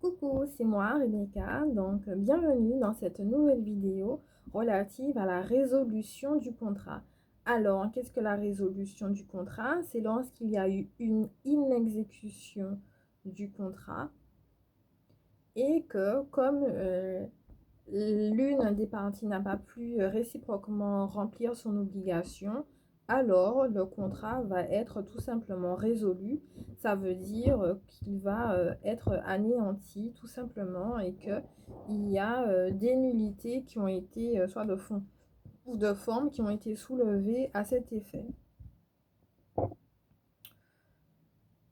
Coucou, c'est moi Rebecca, donc bienvenue dans cette nouvelle vidéo relative à la résolution du contrat. Alors, qu'est-ce que la résolution du contrat? C'est lorsqu'il y a eu une inexécution du contrat et que comme l'une des parties n'a pas pu réciproquement remplir son obligation, alors le contrat va être tout simplement résolu. Ça veut dire qu'il va être anéanti tout simplement et qu'il y a des nullités qui ont été, soit de fond ou de forme, qui ont été soulevées à cet effet.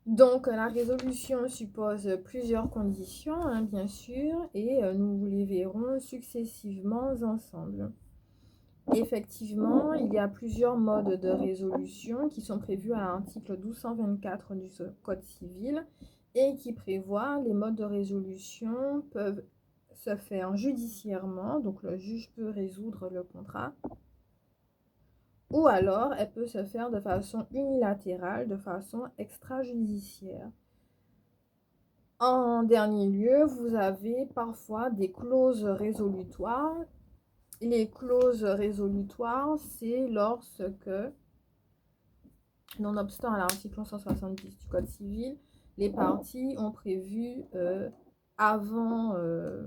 Donc, la résolution suppose plusieurs conditions, hein, bien sûr, et nous les verrons successivement ensemble. Effectivement, il y a plusieurs modes de résolution qui sont prévus à l'article 1224 du Code civil et qui prévoient les modes de résolution peuvent se faire judiciairement, donc le juge peut résoudre le contrat, ou alors elle peut se faire de façon unilatérale, de façon extrajudiciaire. En dernier lieu, vous avez parfois des clauses résolutoires. Les clauses résolutoires, c'est lorsque, nonobstant à l'article 170 du Code civil, les parties ont prévu avant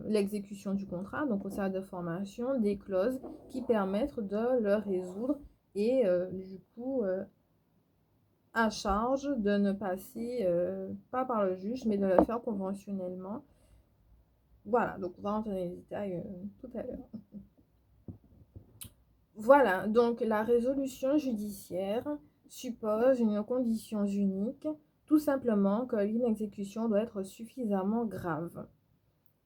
l'exécution du contrat, donc au stade de formation, des clauses qui permettent de le résoudre et du coup à charge de ne passer pas par le juge, mais de le faire conventionnellement. Voilà, donc on va rentrer dans les détails tout à l'heure. Voilà, donc la résolution judiciaire suppose une condition unique, tout simplement que l'inexécution doit être suffisamment grave.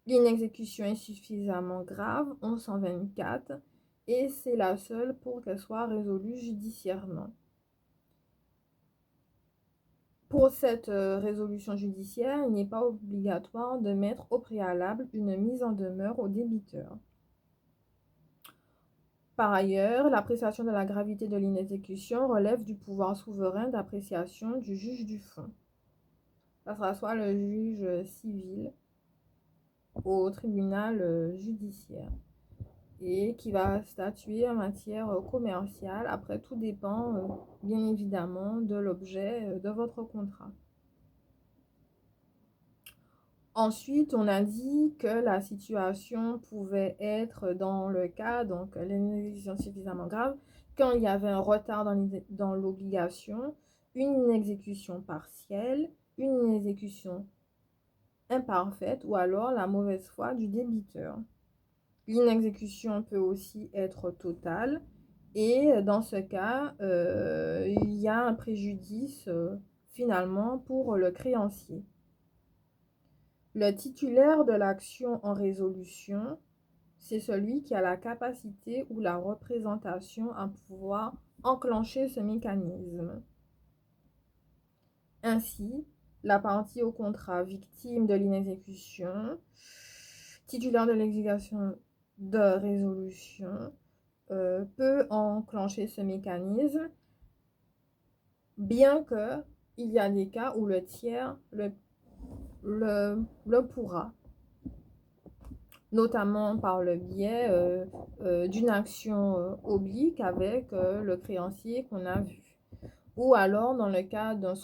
L'inexécution est suffisamment grave, 1124, et c'est la seule pour qu'elle soit résolue judiciairement. Pour cette résolution judiciaire, il n'est pas obligatoire de mettre au préalable une mise en demeure au débiteur. Par ailleurs, l'appréciation de la gravité de l'inexécution relève du pouvoir souverain d'appréciation du juge du fond. Ça sera soit le juge civil au tribunal judiciaire et qui va statuer en matière commerciale. Après, tout dépend bien évidemment de l'objet de votre contrat. Ensuite, on a dit que la situation pouvait être dans le cas, donc l'inexécution suffisamment grave, quand il y avait un retard dans l'obligation, une exécution partielle, une exécution imparfaite ou alors la mauvaise foi du débiteur. L'inexécution peut aussi être totale et dans ce cas, il y a un préjudice finalement pour le créancier. Le titulaire de l'action en résolution, c'est celui qui a la capacité ou la représentation à pouvoir enclencher ce mécanisme. Ainsi, la partie au contrat victime de l'inexécution, titulaire de l'exécution de résolution, peut enclencher ce mécanisme, bien qu'il y a des cas où le tiers le pourra, notamment par le biais d'une action oblique avec le créancier qu'on a vu, ou alors dans le cas d'un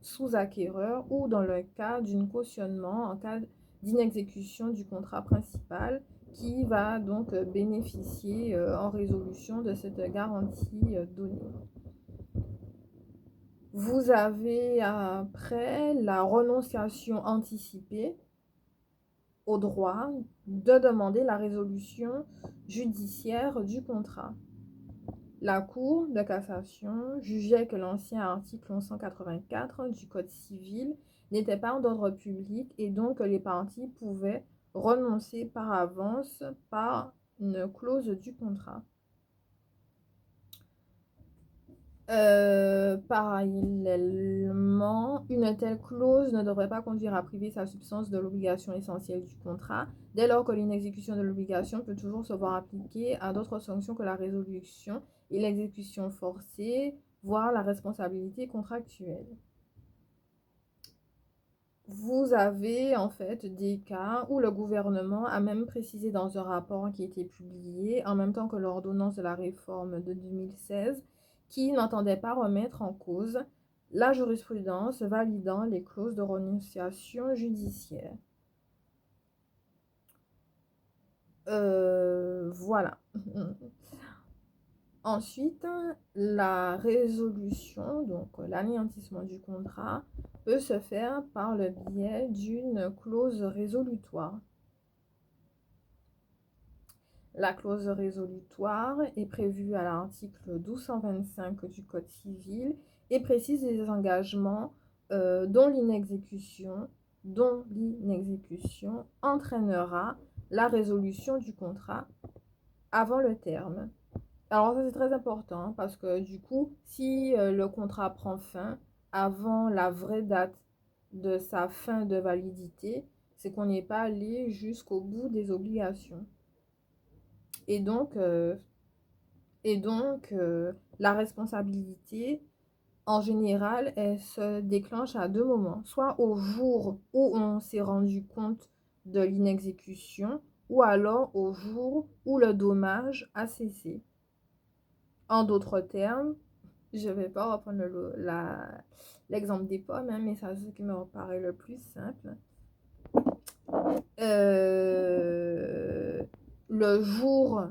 sous-acquéreur ou dans le cas d'un cautionnement en cas d'inexécution du contrat principal qui va donc bénéficier en résolution de cette garantie donnée. Vous avez après la renonciation anticipée au droit de demander la résolution judiciaire du contrat. La Cour de cassation jugeait que l'ancien article 1184 du Code civil n'était pas d'ordre public et donc que les parties pouvaient renoncer par avance par une clause du contrat. Parallèlement, une telle clause ne devrait pas conduire à priver sa substance de l'obligation essentielle du contrat, dès lors que l'inexécution de l'obligation peut toujours se voir appliquée à d'autres sanctions que la résolution et l'exécution forcée, voire la responsabilité contractuelle. vous avez en fait des cas où le gouvernement a même précisé dans un rapport qui a été publié en même temps que l'ordonnance de la réforme de 2016 qui n'entendait pas remettre en cause la jurisprudence validant les clauses de renonciation judiciaire. Voilà. Ensuite, la résolution, donc l'anéantissement du contrat, peut se faire par le biais d'une clause résolutoire. La clause résolutoire est prévue à l'article 1225 du Code civil et précise les engagements dont l'inexécution entraînera la résolution du contrat avant le terme. Alors ça c'est très important parce que du coup, si le contrat prend fin avant la vraie date de sa fin de validité, c'est qu'on n'est pas allé jusqu'au bout des obligations. Et donc, la responsabilité, en général, elle se déclenche à deux moments. Soit au jour où on s'est rendu compte de l'inexécution, ou alors au jour où le dommage a cessé. En d'autres termes, je ne vais pas reprendre l'exemple des pommes, hein, mais ça c'est ce qui me paraît le plus simple. Le jour...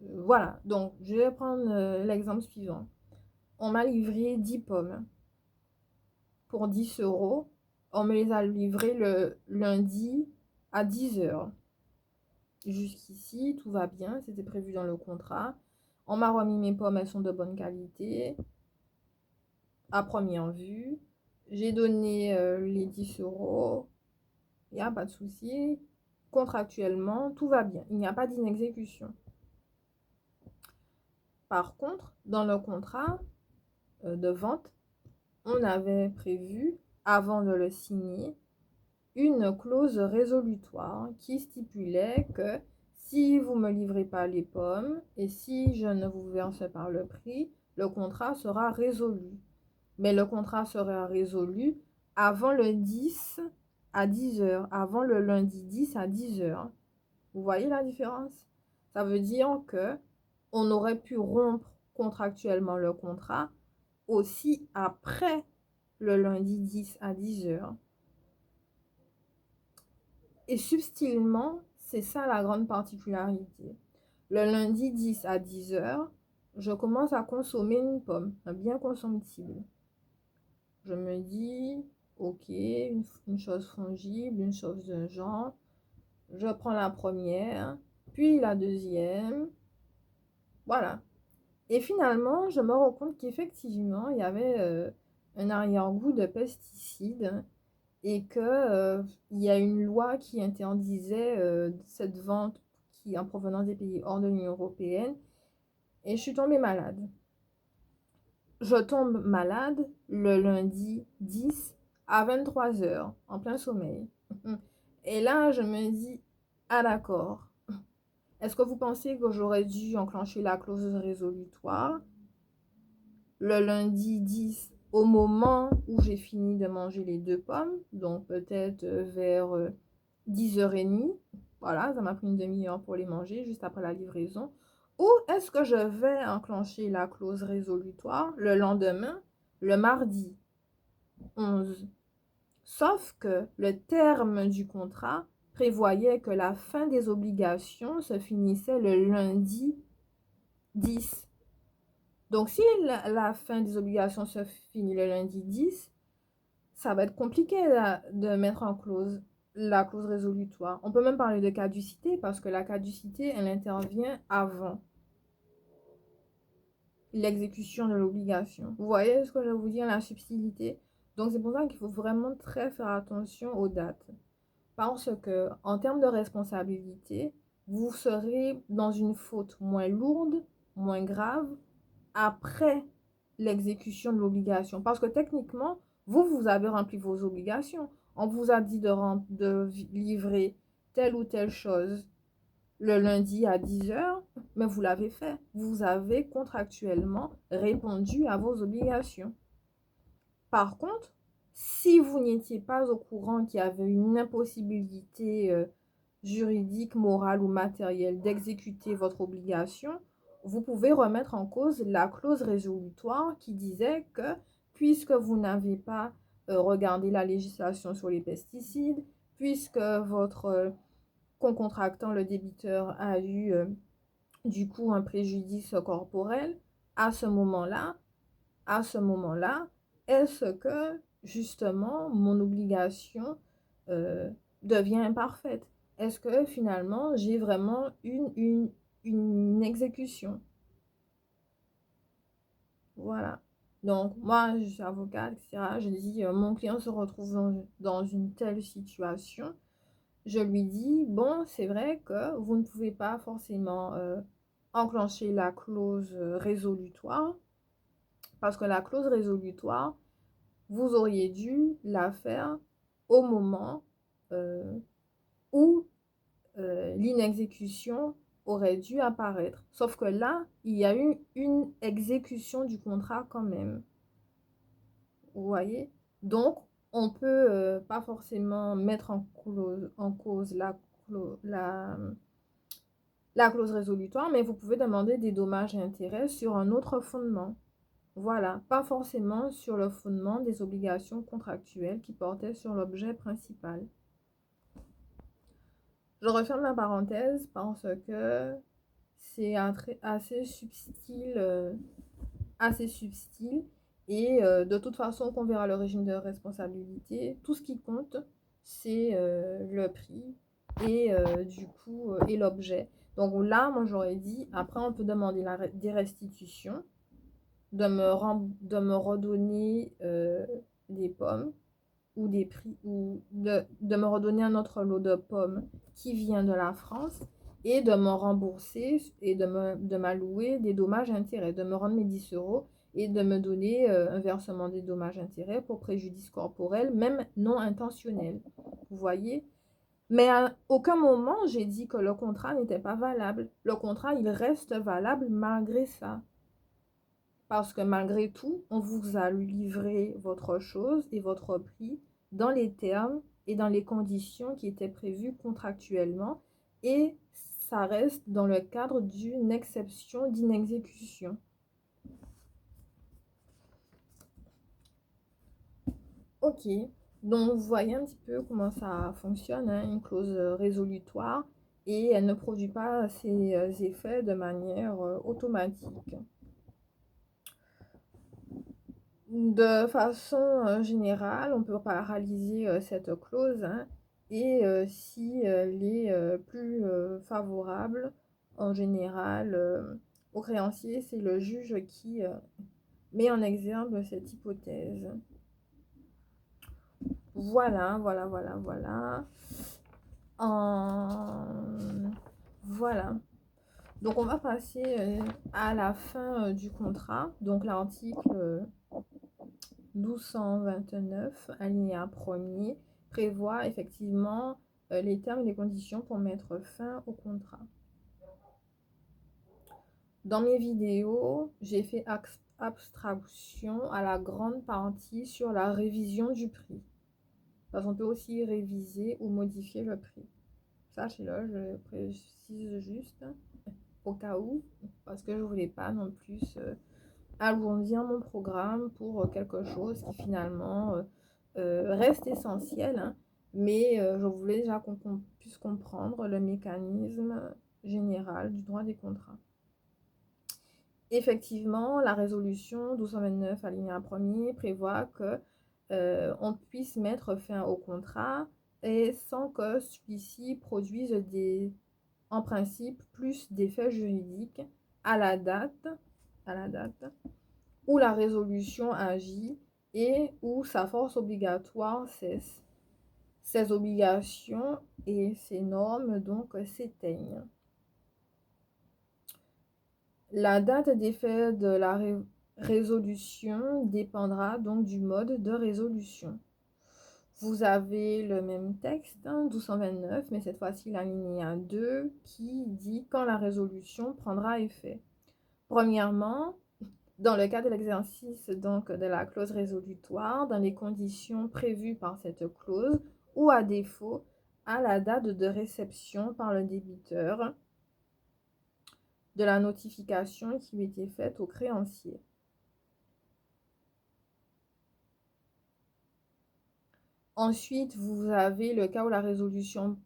Voilà, donc je vais prendre l'exemple suivant. On m'a livré 10 pommes pour 10 euros. On me les a livrées le lundi à 10 heures. Jusqu'ici, tout va bien, c'était prévu dans le contrat. On m'a remis mes pommes, elles sont de bonne qualité. À première vue, j'ai donné les 10 euros. Il n'y a pas de souci. Contractuellement, tout va bien. Il n'y a pas d'inexécution. Par contre, dans le contrat de vente, on avait prévu, avant de le signer, une clause résolutoire qui stipulait que si vous ne me livrez pas les pommes et si je ne vous verse pas le prix, le contrat sera résolu. Mais le contrat sera résolu avant le 10 à 10 heures, avant le lundi 10 à 10 heures. Vous voyez la différence? Ça veut dire que on aurait pu rompre contractuellement le contrat aussi après le lundi 10 à 10 heures. Et subtilement, c'est ça la grande particularité. Le lundi 10 à 10 heures, je commence à consommer une pomme, un bien consommable. Je me dis, ok, une chose fongible, une chose d'un genre. Je prends la première, puis la deuxième. Voilà. Et finalement, je me rends compte qu'effectivement, il y avait un arrière-goût de pesticides et que il y a une loi qui interdisait cette vente qui en provenance des pays hors de l'Union européenne. Et je suis tombée malade. Je tombe malade le lundi 10 à 23 heures, en plein sommeil. Et là, je me dis, ah d'accord, est-ce que vous pensez que j'aurais dû enclencher la clause résolutoire le lundi 10 au moment où j'ai fini de manger les deux pommes, donc peut-être vers 10h30, voilà, ça m'a pris une demi-heure pour les manger juste après la livraison, ou est-ce que je vais enclencher la clause résolutoire le lendemain, le mardi 11? Sauf que le terme du contrat prévoyait que la fin des obligations se finissait le lundi 10. Donc, si la fin des obligations se finit le lundi 10, ça va être compliqué de mettre en clause la clause résolutoire. On peut même parler de caducité parce que la caducité, elle intervient avant l'exécution de l'obligation. Vous voyez ce que je veux vous dire, la subtilité? Donc, c'est pour ça qu'il faut vraiment très faire attention aux dates. Parce que, en termes de responsabilité, vous serez dans une faute moins lourde, moins grave, après l'exécution de l'obligation. Parce que techniquement, vous avez rempli vos obligations. On vous a dit de livrer telle ou telle chose le lundi à 10 heures, mais vous l'avez fait. Vous avez contractuellement répondu à vos obligations. Par contre, Si vous n'étiez pas au courant qu'il y avait une impossibilité juridique, morale ou matérielle d'exécuter votre obligation, vous pouvez remettre en cause la clause résolutoire qui disait que puisque vous n'avez pas regardé la législation sur les pesticides, puisque votre concontractant, le débiteur, a eu du coup un préjudice corporel, à ce moment-là, est-ce que justement mon obligation euh, devient imparfaite? Est-ce que finalement j'ai vraiment une exécution? Voilà. Donc moi, je suis avocate, etc. Je dis, mon client se retrouve dans une telle situation. Je lui dis, bon, c'est vrai que vous ne pouvez pas forcément enclencher la clause résolutoire, parce que la clause résolutoire, vous auriez dû la faire au moment euh, où l'inexécution aurait dû apparaître. Sauf que là, il y a eu une exécution du contrat quand même. Vous voyez? Donc, on peut pas forcément mettre en cause la clause résolutoire, mais vous pouvez demander des dommages et intérêts sur un autre fondement. Voilà, pas forcément sur le fondement des obligations contractuelles qui portaient sur l'objet principal. Je referme la parenthèse parce que c'est assez subtil et de toute façon, qu'on verra le régime de responsabilité, tout ce qui compte, c'est le prix et du coup et l'objet. Donc là, moi j'aurais dit, après on peut demander des restitutions, de me redonner des pommes ou des prix ou de me redonner un autre lot de pommes qui vient de la France et de me rembourser et de m'allouer des dommages-intérêts, de me rendre mes 10 € et de me donner un versement des dommages-intérêts pour préjudice corporel, même non intentionnel. Vous voyez? Mais à aucun moment, j'ai dit que le contrat n'était pas valable. Le contrat, il reste valable malgré ça. Parce que malgré tout, on vous a livré votre chose et votre prix dans les termes et dans les conditions qui étaient prévues contractuellement. Et ça reste dans le cadre d'une exception d'inexécution. Ok, donc vous voyez un petit peu comment ça fonctionne, hein, une clause résolutoire, et elle ne produit pas ses effets de manière automatique. De façon générale, on peut paralyser cette clause, hein, et si elle est plus favorable, en général, au créancier, c'est le juge qui met en exergue cette hypothèse. Voilà, voilà, voilà, voilà. Voilà. Donc on va passer à la fin du contrat. Donc l'article 1229, alinéa 1er, prévoit effectivement les termes et les conditions pour mettre fin au contrat. Dans mes vidéos, j'ai fait abstraction à la grande partie sur la révision du prix. Parce qu'on peut aussi réviser ou modifier le prix. Sachez-le, je précise juste au cas où, parce que je ne voulais pas non plus alourdir mon programme pour quelque chose qui finalement reste essentiel, hein, mais je voulais déjà qu'on puisse comprendre le mécanisme général du droit des contrats. Effectivement, la résolution 1229 alinéa 1er prévoit que on puisse mettre fin au contrat et sans que celui-ci produise en principe plus d'effets juridiques à la date où la résolution agit et où sa force obligatoire cesse. Ces obligations et ces normes donc s'éteignent. La date d'effet de la résolution dépendra donc du mode de résolution. Vous avez le même texte, 1229, mais cette fois-ci l'alinéa 2 qui dit quand la résolution prendra effet. Premièrement, Dans le cas de l'exercice donc de la clause résolutoire, dans les conditions prévues par cette clause, ou à défaut, à la date de réception par le débiteur de la notification qui lui était faite au créancier. Ensuite, vous avez le cas où la résolution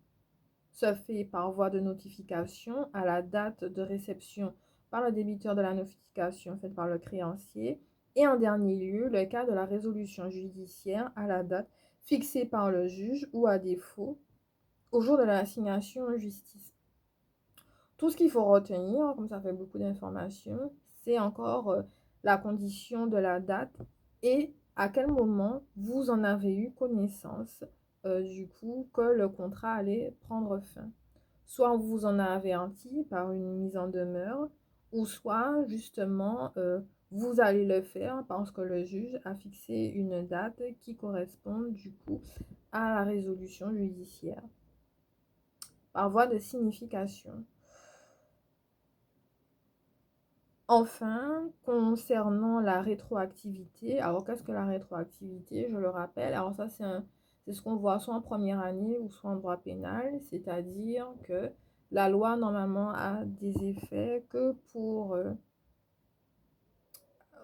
se fait par voie de notification à la date de réception par le débiteur de la notification faite par le créancier. Et en dernier lieu, le cas de la résolution judiciaire à la date fixée par le juge ou à défaut au jour de l'assignation en justice. Tout ce qu'il faut retenir, comme ça fait beaucoup d'informations, c'est encore la condition de la date et à quel moment vous en avez eu connaissance du coup que le contrat allait prendre fin. Soit on vous en a averti par une mise en demeure, ou soit justement vous allez le faire parce que le juge a fixé une date qui correspond du coup à la résolution judiciaire par voie de signification. Enfin, concernant la rétroactivité, alors qu'est-ce que la rétroactivité? Je le rappelle, alors ça c'est ce qu'on voit soit en première année ou soit en droit pénal, c'est-à-dire que la loi normalement a des effets que pour...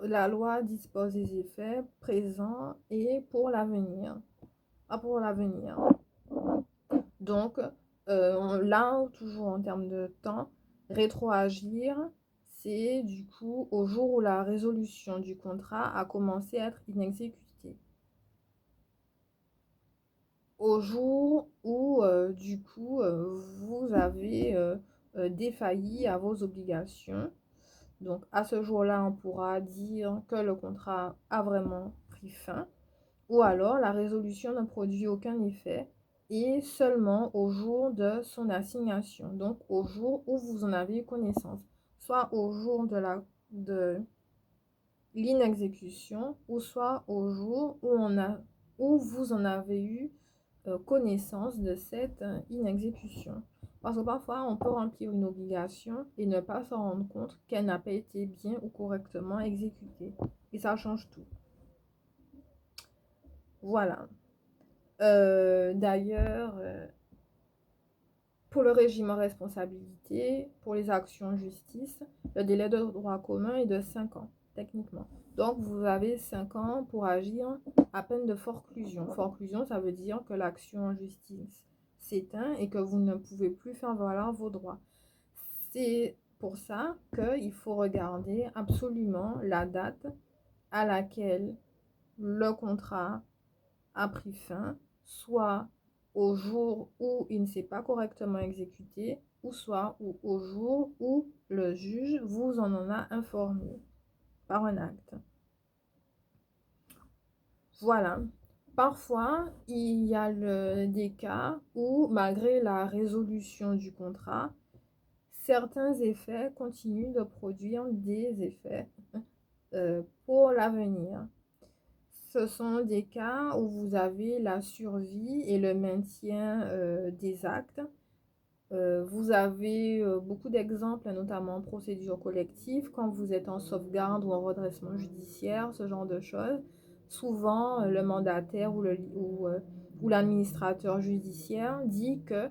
la loi dispose des effets présents et pour l'avenir. Pas pour l'avenir. Donc là, toujours en termes de temps, rétroagir, c'est du coup au jour où la résolution du contrat a commencé à être inexécutée. Au jour où du coup vous avez défailli à vos obligations. Donc à ce jour-là, on pourra dire que le contrat a vraiment pris fin. Ou alors la résolution ne produit aucun effet et seulement au jour de son assignation, donc au jour où vous en avez connaissance, soit au jour de l'inexécution ou soit au jour où vous en avez eu connaissance de cette inexécution. Parce que parfois, on peut remplir une obligation et ne pas s'en rendre compte qu'elle n'a pas été bien ou correctement exécutée. Et ça change tout. Voilà. D'ailleurs, pour le régime en responsabilité, pour les actions en justice, le délai de droit commun est de 5 ans, techniquement. Donc, vous avez 5 ans pour agir à peine de forclusion. Forclusion, ça veut dire que l'action en justice s'éteint et que vous ne pouvez plus faire valoir vos droits. C'est pour ça qu'il faut regarder absolument la date à laquelle le contrat a pris fin, soit au jour où il ne s'est pas correctement exécuté, ou soit au jour où le juge vous en a informé par un acte. Voilà. Parfois, il y a des cas où, malgré la résolution du contrat, certains effets continuent de produire des effets pour l'avenir. Ce sont des cas où vous avez la survie et le maintien des actes. Vous avez beaucoup d'exemples, notamment en procédure collective, quand vous êtes en sauvegarde ou en redressement judiciaire, ce genre de choses. Souvent, le mandataire ou l'administrateur judiciaire dit que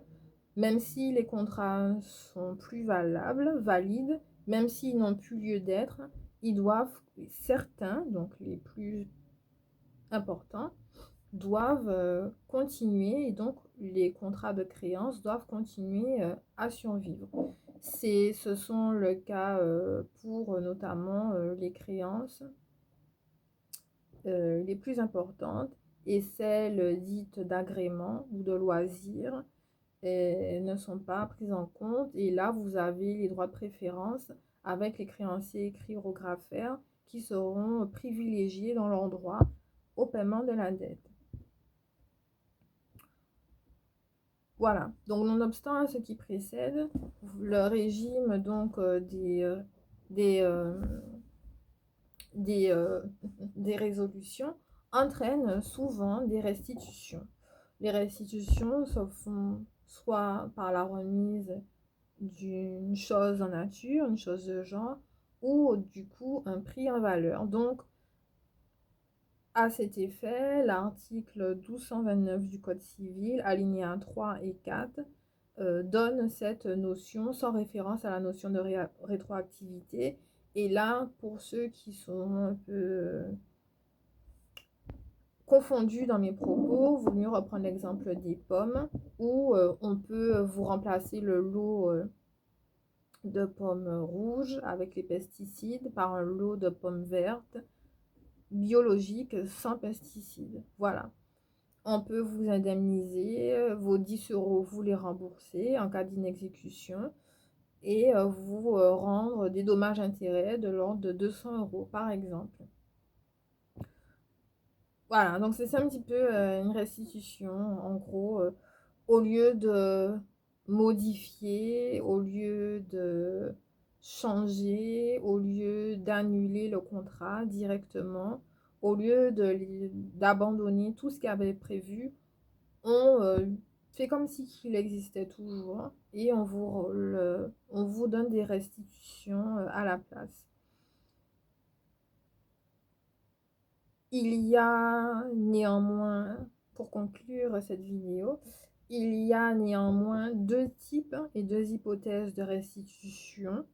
même si les contrats sont plus valides, même s'ils n'ont plus lieu d'être, ils doivent, certains, donc les plus importants, doivent continuer et donc les contrats de créance doivent continuer à survivre. Ce sont le cas pour notamment les créances les plus importantes et celles dites d'agrément ou de loisirs ne sont pas prises en compte et là vous avez les droits de préférence avec les créanciers chirographaires qui seront privilégiés dans leur droit au paiement de la dette. Voilà, donc nonobstant à ce qui précède, le régime donc des, des résolutions entraîne souvent des restitutions. Les restitutions se font soit par la remise d'une chose en nature, une chose de genre, ou du coup un prix en valeur. Donc, à cet effet, l'article 1229 du Code civil, alinéa 3 et 4, donne cette notion sans référence à la notion de rétroactivité. Et là, pour ceux qui sont un peu confondus dans mes propos, vaut mieux reprendre l'exemple des pommes, où on peut vous remplacer le lot de pommes rouges avec les pesticides par un lot de pommes vertes biologiques sans pesticides. Voilà. On peut vous indemniser, vos 10 euros, vous les remboursez en cas d'inexécution et vous rendre des dommages-intérêts de l'ordre de 200 euros par exemple. Voilà, donc c'est ça un petit peu une restitution. En gros, au lieu de modifier, au lieu de changer, au lieu d'annuler le contrat directement, au lieu d'abandonner tout ce qui avait prévu, on fait comme si il existait toujours et on vous donne des restitutions à la place. Il y a néanmoins, pour conclure cette vidéo, il y a néanmoins deux types et deux hypothèses de restitution,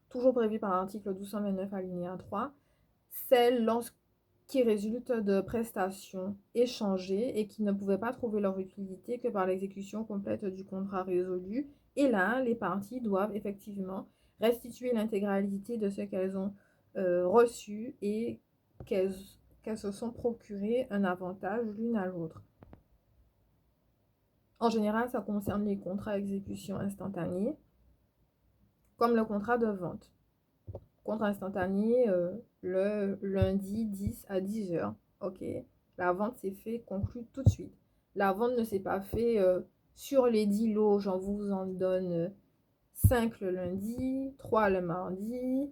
toujours prévues par l'article 1229 alinéa 3. Celle qui résulte de prestations échangées et qui ne pouvaient pas trouver leur utilité que par l'exécution complète du contrat résolu. Et là, les parties doivent effectivement restituer l'intégralité de ce qu'elles ont reçu et qu'elles se sont procuré un avantage l'une à l'autre. En général, ça concerne les contrats à exécution instantanée, comme le contrat de vente. Contrat instantané, le lundi 10 à 10 heures. Ok, la vente s'est fait, conclue tout de suite. La vente ne s'est pas fait sur les 10 lots, j'en vous en donne 5 le lundi, 3 le mardi,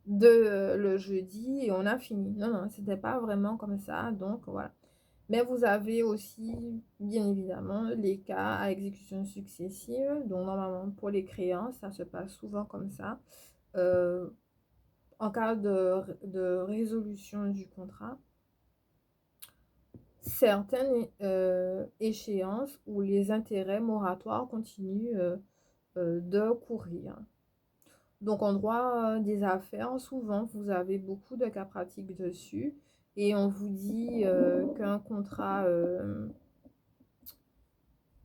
2 le jeudi et on a fini. Non, non, c'était pas vraiment comme ça, donc voilà. Mais vous avez aussi, bien évidemment, les cas à exécution successive. Donc normalement, pour les créances, ça se passe souvent comme ça. En cas de résolution du contrat, certaines échéances où les intérêts moratoires continuent de courir. Donc en droit des affaires, souvent vous avez beaucoup de cas pratiques dessus et on vous dit qu'un contrat,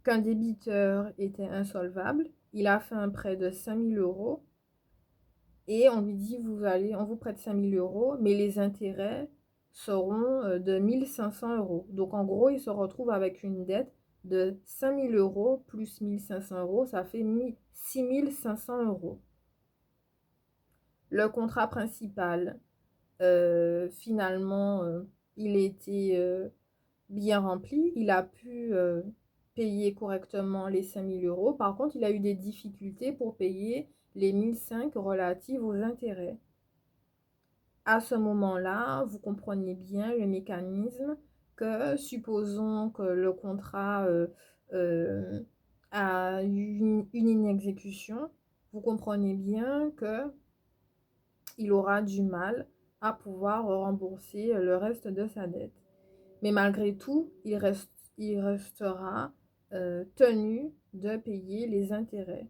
qu'un débiteur était insolvable, il a fait un prêt de 5000 euros et on lui dit on vous prête 5000 euros, mais les intérêts seront de 1500 euros. Donc en gros, il se retrouve avec une dette de 5000 euros plus 1500 euros, ça fait 6500 euros. Le contrat principal, finalement, il était bien rempli, il a pu payer correctement les 5000 euros. Par contre, il a eu des difficultés pour payer les 1500 relatives aux intérêts. À ce moment-là, vous comprenez bien le mécanisme que, supposons que le contrat a eu une inexécution, vous comprenez bien que il aura du mal à pouvoir rembourser le reste de sa dette. Mais malgré tout, il restera tenu de payer les intérêts.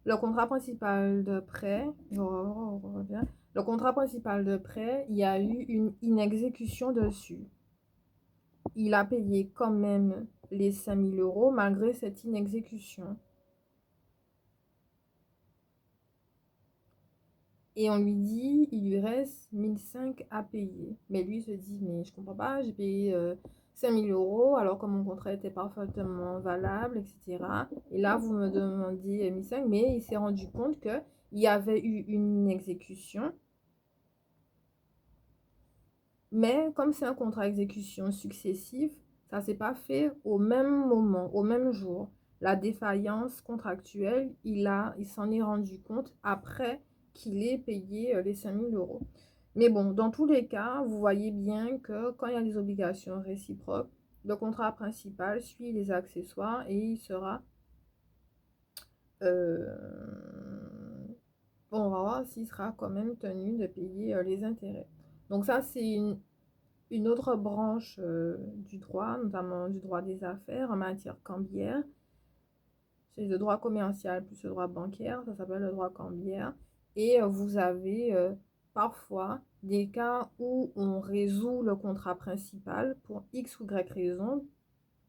Le contrat principal de prêt, le contrat principal de prêt, il y a eu une inexécution dessus. Il a payé quand même les 5000 euros malgré cette inexécution. Et on lui dit, il lui reste 1500 à payer. Mais lui se dit, mais je comprends pas, j'ai payé 5000 euros alors que mon contrat était parfaitement valable, etc. Et là, vous me demandez 1500, mais il s'est rendu compte qu'il y avait eu une exécution. Mais comme c'est un contrat d'exécution successif, ça ne s'est pas fait au même moment, au même jour. La défaillance contractuelle, il s'en est rendu compte après qu'il ait payé les 5000 euros. Mais bon, dans tous les cas, vous voyez bien que quand il y a des obligations réciproques, le contrat principal suit les accessoires et il sera bon, on va voir s'il sera quand même tenu de payer les intérêts. Donc ça, c'est une autre branche du droit, notamment du droit des affaires en matière cambiaire. C'est le droit commercial plus le droit bancaire, ça s'appelle le droit cambiaire. Et vous avez parfois des cas où on résout le contrat principal pour X ou Y raison,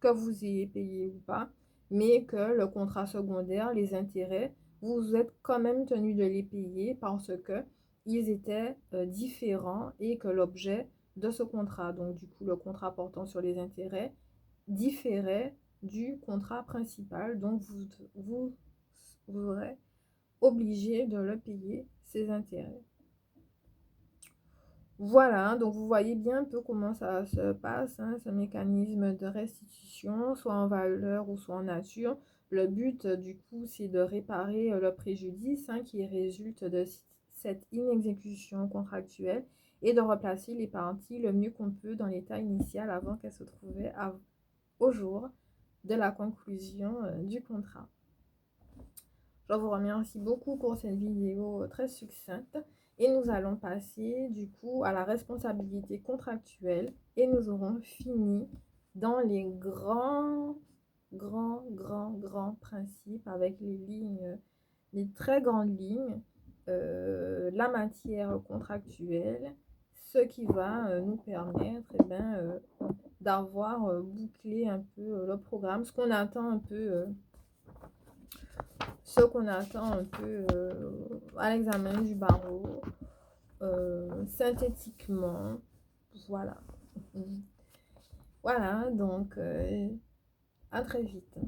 que vous ayez payé ou pas, mais que le contrat secondaire, les intérêts, vous êtes quand même tenu de les payer parce que ils étaient différents et que l'objet de ce contrat, donc du coup le contrat portant sur les intérêts, différait du contrat principal, donc vous serez obligé de le payer, ces intérêts. Voilà, donc vous voyez bien un peu comment ça se passe, hein, ce mécanisme de restitution, soit en valeur ou soit en nature. Le but, du coup, c'est de réparer le préjudice qui résulte de cette inexécution contractuelle et de replacer les parties le mieux qu'on peut dans l'état initial avant qu'elles se trouvaient au jour de la conclusion du contrat. Je vous remercie beaucoup pour cette vidéo très succincte et nous allons passer du coup à la responsabilité contractuelle et nous aurons fini dans les grands principes avec les lignes, les très grandes lignes, la matière contractuelle, ce qui va nous permettre d'avoir bouclé un peu le programme, ce qu'on attend un peu à l'examen du barreau, synthétiquement. Voilà. Voilà, donc à très vite.